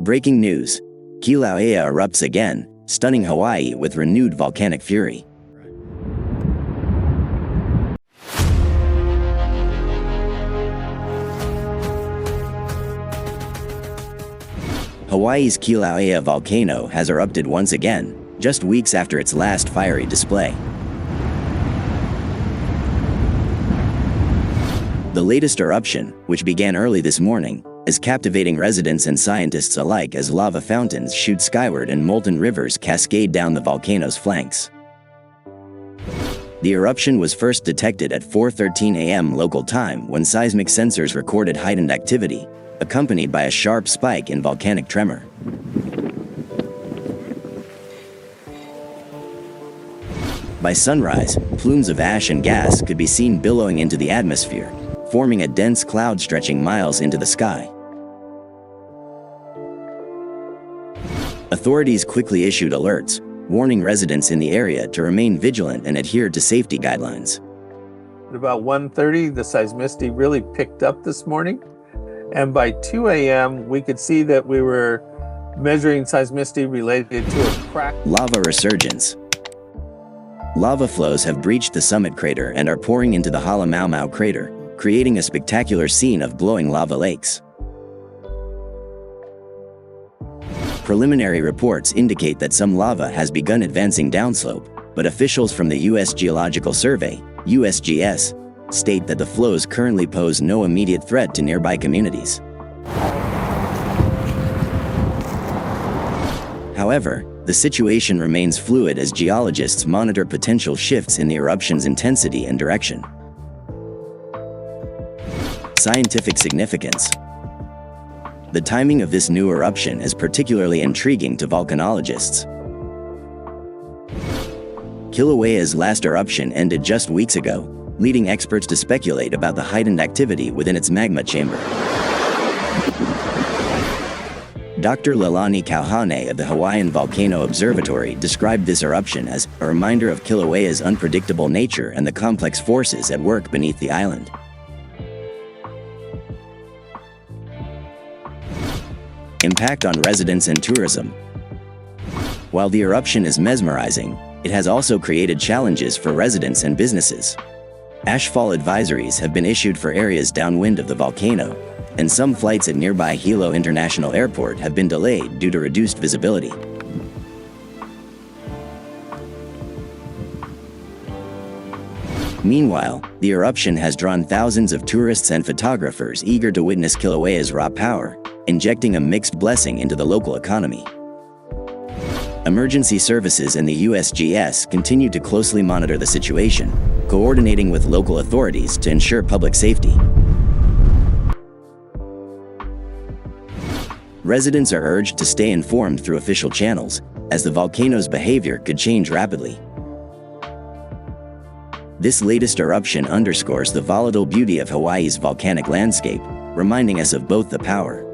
Breaking news: Kilauea erupts again, stunning Hawaii with renewed volcanic fury. Hawaii's Kilauea Volcano has erupted once again, just weeks after its last fiery display. The latest eruption, which began early this morning, is captivating residents and scientists alike as lava fountains shoot skyward and molten rivers cascade down the volcano's flanks. The eruption was first detected at 4:13 a.m. local time when seismic sensors recorded heightened activity, accompanied by a sharp spike in volcanic tremor. By sunrise, plumes of ash and gas could be seen billowing into the atmosphere, forming a dense cloud stretching miles into the sky. Authorities quickly issued alerts, warning residents in the area to remain vigilant and adhere to safety guidelines. At about 1:30, the seismicity really picked up this morning. And by 2 a.m., we could see that we were measuring seismicity related to a crack. Lava resurgence. Lava flows have breached the summit crater and are pouring into the Halemaumau crater, creating a spectacular scene of glowing lava lakes. Preliminary reports indicate that some lava has begun advancing downslope, but officials from the US Geological Survey, USGS, state that the flows currently pose no immediate threat to nearby communities. However, the situation remains fluid as geologists monitor potential shifts in the eruption's intensity and direction. Scientific significance. The timing of this new eruption is particularly intriguing to volcanologists. Kilauea's last eruption ended just weeks ago, leading experts to speculate about the heightened activity within its magma chamber. Dr. Leilani Kauhane of the Hawaiian Volcano Observatory described this eruption as a reminder of Kilauea's unpredictable nature and the complex forces at work beneath the island. Impact on residents and tourism. While the eruption is mesmerizing, it has also created challenges for residents and businesses. Ashfall advisories have been issued for areas downwind of the volcano, and some flights at nearby Hilo International Airport have been delayed due to reduced visibility. Meanwhile, the eruption has drawn thousands of tourists and photographers eager to witness Kilauea's raw power, injecting a mixed blessing into the local economy. Emergency services and the USGS continue to closely monitor the situation, coordinating with local authorities to ensure public safety. Residents are urged to stay informed through official channels, as the volcano's behavior could change rapidly. This latest eruption underscores the volatile beauty of Hawaii's volcanic landscape, reminding us of both the power